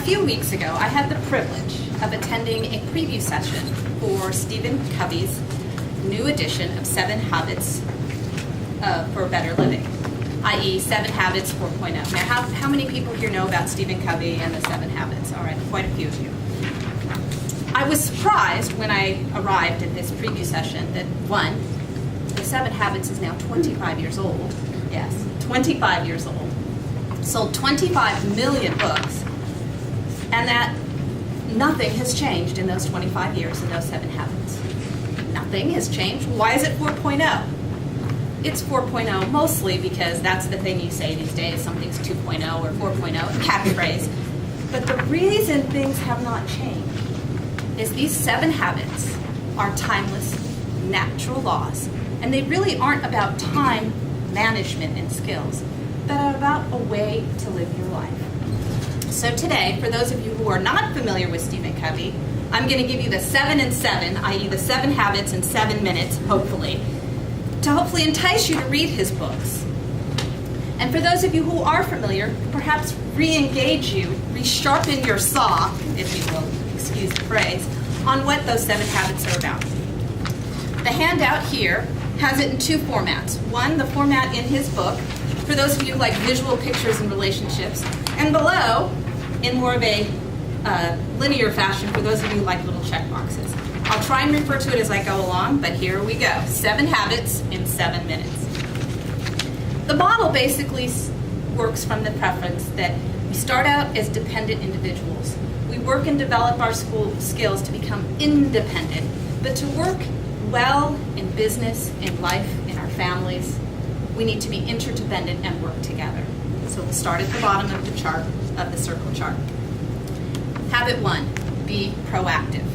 few weeks ago, I had the privilege of attending a preview session for Stephen Covey's new edition of 7 Habits for Better Living, i.e. 7 Habits 4.0. Now, how many people here know about Stephen Covey and the 7 Habits? All right, quite a few of you. I was surprised when I arrived at this preview session that, one, the 7 Habits is now 25 years old. Yes, 25 years old. Sold 25 million books, and that nothing has changed in those 25 years in those 7 Habits. Nothing has changed. Why is it 4.0? It's 4.0 mostly because that's the thing you say these days, something's 2.0 or 4.0, a catchphrase. But the reason things have not changed is these 7 habits are timeless, natural laws, and they really aren't about time management and skills, but are about a way to live your life. So today, for those of you who are not familiar with Stephen Covey, I'm going to give you the 7 and 7, i.e. the 7 habits in 7 minutes, hopefully, to hopefully entice you to read his books. And for those of you who are familiar, perhaps re-engage you, resharpen your saw, if you will, excuse the phrase, on what those 7 habits are about. The handout here has it in 2 formats. One, the format in his book, for those of you who like visual pictures and relationships, and below, in more of a linear fashion, for those of you who like little check boxes. I'll try and refer to it as I go along, but here we go. 7 habits in 7 minutes. The model basically works from the preference that we start out as dependent individuals. We work and develop our skills to become independent, but to work well in business, in life, in our families, we need to be interdependent and work together. So we'll start at the bottom of the chart, of the circle chart. Habit 1, be proactive.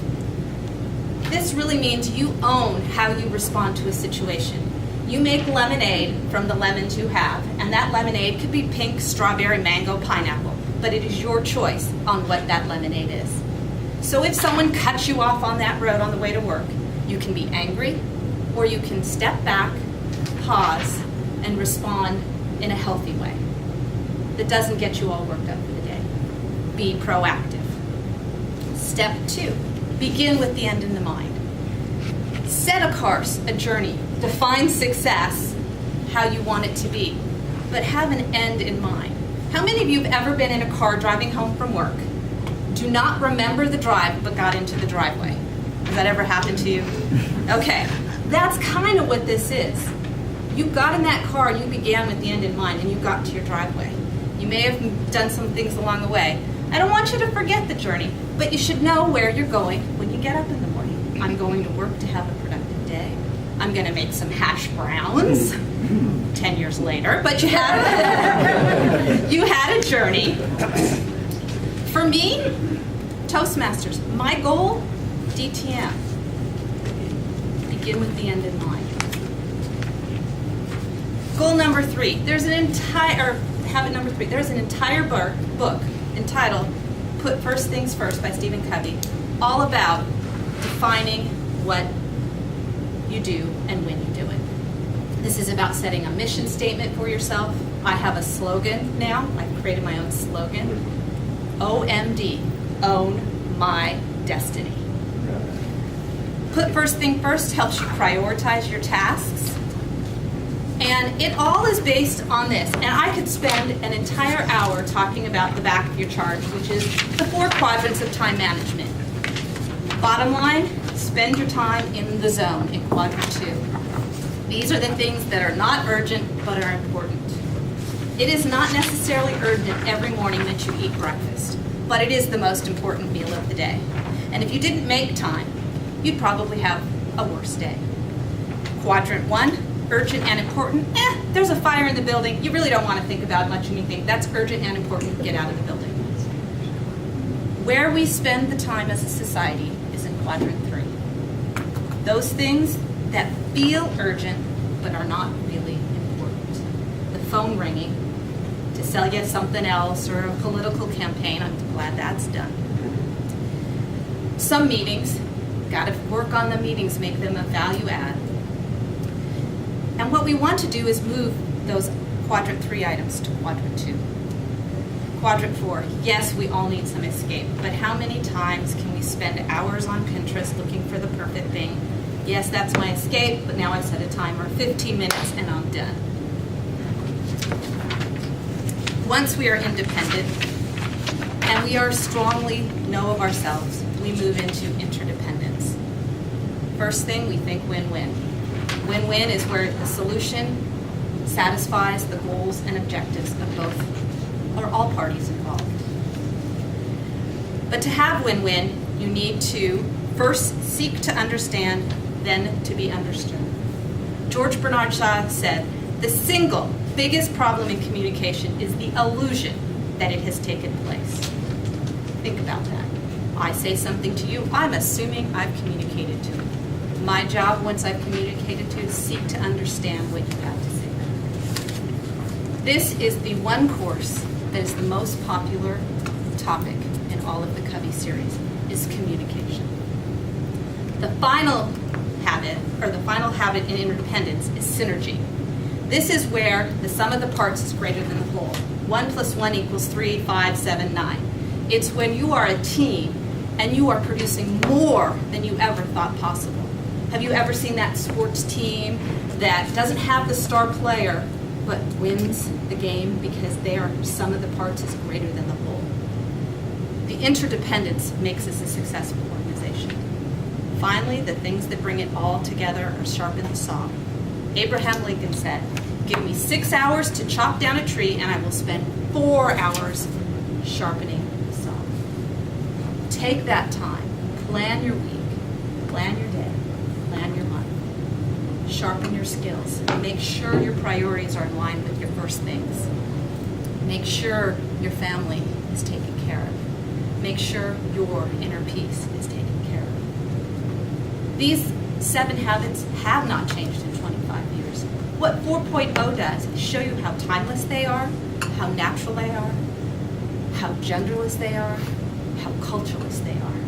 This really means you own how you respond to a situation. You make lemonade from the lemons you have, and that lemonade could be pink, strawberry, mango, pineapple, but it is your choice on what that lemonade is. So if someone cuts you off on that road on the way to work, you can be angry, or you can step back, pause, and respond in a healthy way that doesn't get you all worked up for the day. Be proactive. Step 2, begin with the end in the mind. Set a course, a journey. Define success how you want it to be, but have an end in mind. How many of you have ever been in a car driving home from work, do not remember the drive, but got into the driveway? Has that ever happened to you? Okay, that's kind of what this is. You got in that car, you began with the end in mind, and you got to your driveway. You may have done some things along the way. I don't want you to forget the journey, but you should know where you're going when you get up in the morning. I'm going to work to have a productive day. I'm going to make some hash browns 10 years later, but you had, you had a journey. For me, Toastmasters, my goal, DTM. Begin with the end in mind. Goal number 3, habit number 3, there's an entire book entitled Put First Things First by Stephen Covey, all about defining what you do and when you do it. This is about setting a mission statement for yourself. I have a slogan now. I've created my own slogan. OMD, Own My Destiny. Put first thing first helps you prioritize your tasks. And it all is based on this. And I could spend an entire hour talking about the back of your chart, which is the 4 quadrants of time management. Bottom line, spend your time in the zone in quadrant 2. These are the things that are not urgent but are important. It is not necessarily urgent every morning that you eat breakfast, but it is the most important meal of the day. And if you didn't make time, you'd probably have a worse day. Quadrant 1, urgent and important. There's a fire in the building. You really don't want to think about much anything. That's urgent and important. Get out of the building. Where we spend the time as a society is in quadrant 3. Those things that feel urgent but are not really important. The phone ringing to sell you something else or a political campaign. I'm glad that's done. Some meetings, got to work on the meetings, make them a value add. And what we want to do is move those quadrant 3 items to quadrant 2. Quadrant 4, yes, we all need some escape, but how many times can we spend hours on Pinterest looking for the perfect thing? Yes, that's my escape, but now I've set a timer, 15 minutes, and I'm done. Once we are independent, and we are strongly know of ourselves, we move into interdependence. First thing, we think win-win. Win-win is where the solution satisfies the goals and objectives of both or all parties involved. But to have win-win, you need to first seek to understand, then to be understood. George Bernard Shaw said, the single biggest problem in communication is the illusion that it has taken place. Think about that. I say something to you, I'm assuming I've communicated to it. My job, once I've communicated to you, is seek to understand what you have to say. This is the one course that is the most popular topic in all of the Covey series, is communication. The final habit in interdependence is synergy. This is where the sum of the parts is greater than the whole. 1 + 1 = 3, 5, 7, 9. It's when you are a team and you are producing more than you ever thought possible. Have you ever seen that sports team that doesn't have the star player but wins the game because their sum of the parts is greater than the whole? The interdependence makes us a successful organization. Finally, the things that bring it all together are sharpen the saw. Abraham Lincoln said, give me 6 hours to chop down a tree and I will spend 4 hours sharpening the saw. Take that time, plan your week, plan your day, plan your month. Sharpen your skills. Make sure your priorities are in line with your first things. Make sure your family is taken care of. Make sure your inner peace is taken care of. These 7 habits have not changed in 25 years. What 4.0 does is show you how timeless they are, how natural they are, how genderless they are, how cultureless they are.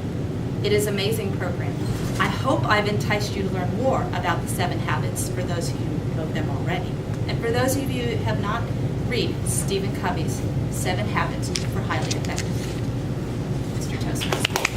It is an amazing program. I hope I've enticed you to learn more about the 7 habits for those of you who know them already. And for those of you who have not, read Stephen Covey's 7 Habits for Highly Effective. Mr. Toastmaster.